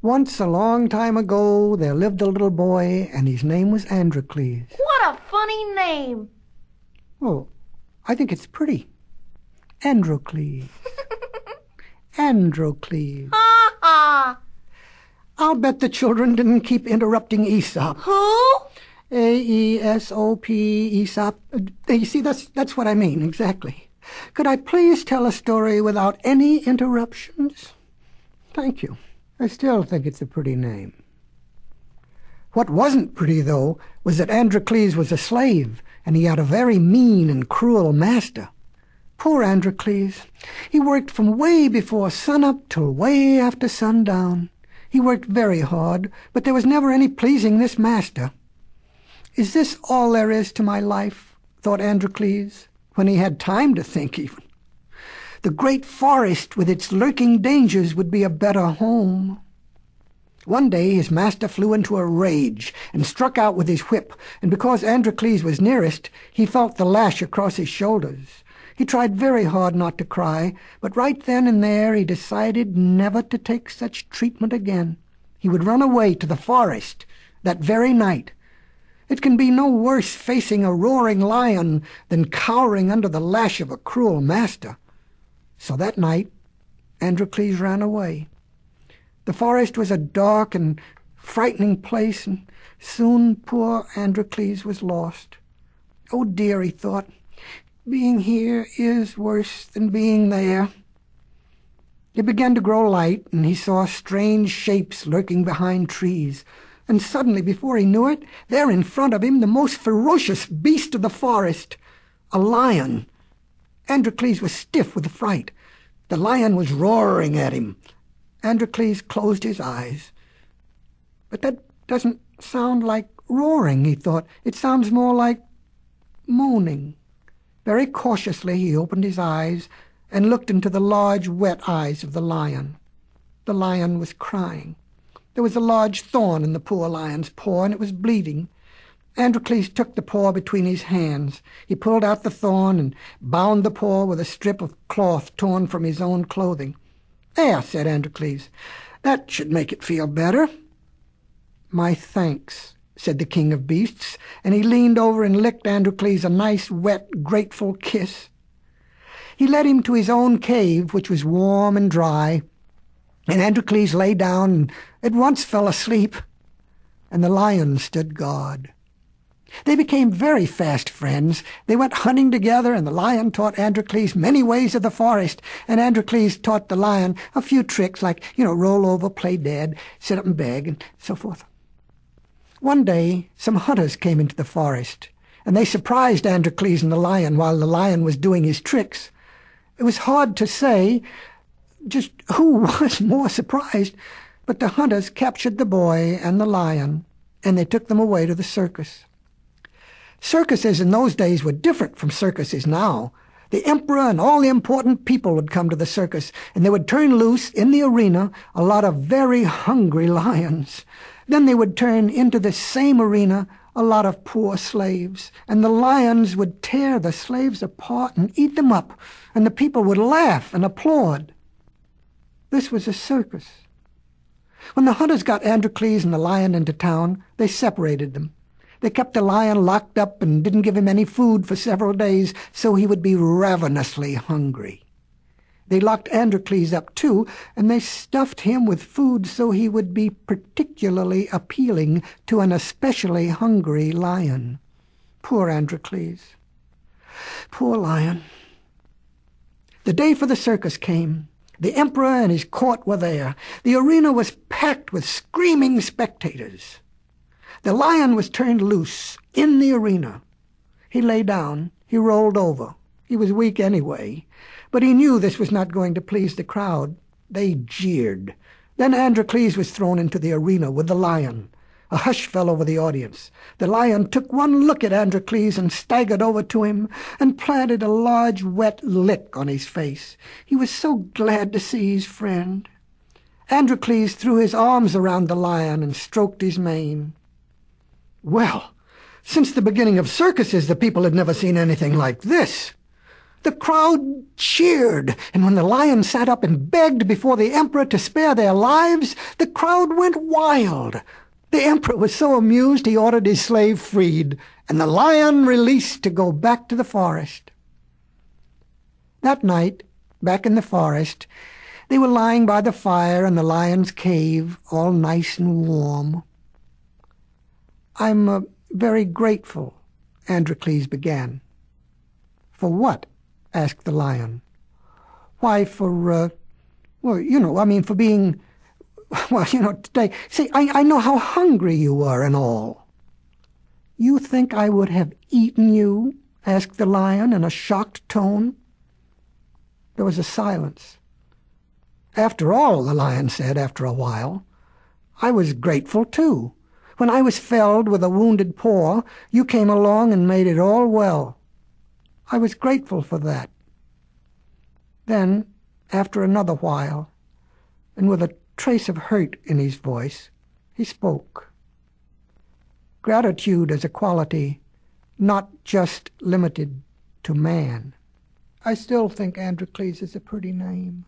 Once a long time ago, there lived a little boy, and his name was Androcles. What a funny name! Oh, I think it's pretty. Androcles. Androcles. Ha ha! I'll bet the children didn't keep interrupting Aesop. Who? A-E-S-O-P, Aesop. You see, that's what I mean, exactly. Could I please tell a story without any interruptions? Thank you. I still think it's a pretty name. What wasn't pretty, though, was that Androcles was a slave, and he had a very mean and cruel master. Poor Androcles. He worked from way before sunup till way after sundown. He worked very hard, but there was never any pleasing this master. Is this all there is to my life? Thought Androcles, when he had time to think even. The great forest with its lurking dangers would be a better home. One day his master flew into a rage and struck out with his whip, and because Androcles was nearest, he felt the lash across his shoulders. He tried very hard not to cry, but right then and there he decided never to take such treatment again. He would run away to the forest that very night. It can be no worse facing a roaring lion than cowering under the lash of a cruel master. So that night, Androcles ran away. The forest was a dark and frightening place, and soon poor Androcles was lost. Oh dear, he thought, being here is worse than being there. It began to grow light, and he saw strange shapes lurking behind trees. And suddenly, before he knew it, there in front of him, the most ferocious beast of the forest, a lion. Androcles was stiff with fright. The lion was roaring at him. Androcles closed his eyes. But that doesn't sound like roaring, he thought. It sounds more like moaning. Very cautiously he opened his eyes and looked into the large, wet eyes of the lion. The lion was crying. There was a large thorn in the poor lion's paw, and it was bleeding. Androcles took the paw between his hands. He pulled out the thorn and bound the paw with a strip of cloth torn from his own clothing. "There," said Androcles. "That should make it feel better." "My thanks," said the king of beasts, and he leaned over and licked Androcles a nice, wet, grateful kiss. He led him to his own cave, which was warm and dry, and Androcles lay down and at once fell asleep, and the lion stood guard. They became very fast friends. They went hunting together, and the lion taught Androcles many ways of the forest, and Androcles taught the lion a few tricks like, roll over, play dead, sit up and beg, and so forth. One day, some hunters came into the forest, and they surprised Androcles and the lion while the lion was doing his tricks. It was hard to say just who was more surprised, but the hunters captured the boy and the lion, and they took them away to the circus. Circuses in those days were different from circuses now. The emperor and all the important people would come to the circus, and they would turn loose in the arena a lot of very hungry lions. Then they would turn into the same arena a lot of poor slaves, and the lions would tear the slaves apart and eat them up, and the people would laugh and applaud. This was a circus. When the hunters got Androcles and the lion into town, they separated them. They kept the lion locked up and didn't give him any food for several days, so he would be ravenously hungry. They locked Androcles up, too, and they stuffed him with food so he would be particularly appealing to an especially hungry lion. Poor Androcles. Poor lion. The day for the circus came. The emperor and his court were there. The arena was packed with screaming spectators. The lion was turned loose in the arena. He lay down. He rolled over. He was weak anyway, but he knew this was not going to please the crowd. They jeered. Then Androcles was thrown into the arena with the lion. A hush fell over the audience. The lion took one look at Androcles and staggered over to him and planted a large wet lick on his face. He was so glad to see his friend. Androcles threw his arms around the lion and stroked his mane. Well, since the beginning of circuses, the people had never seen anything like this. The crowd cheered, and when the lion sat up and begged before the emperor to spare their lives, the crowd went wild. The emperor was so amused he ordered his slave freed, and the lion released to go back to the forest. That night, back in the forest, they were lying by the fire in the lion's cave, all nice and warm. "I'm very grateful," Androcles began. "For what?" asked the lion. "Why, for being, today. See, I know how hungry you were and all." "You think I would have eaten you?" asked the lion in a shocked tone. There was a silence. "After all," the lion said after a while, "I was grateful too. When I was felled with a wounded paw, you came along and made it all well. I was grateful for that." Then, after another while, and with a trace of hurt in his voice, he spoke. "Gratitude is a quality not just limited to man." I still think Androcles is a pretty name.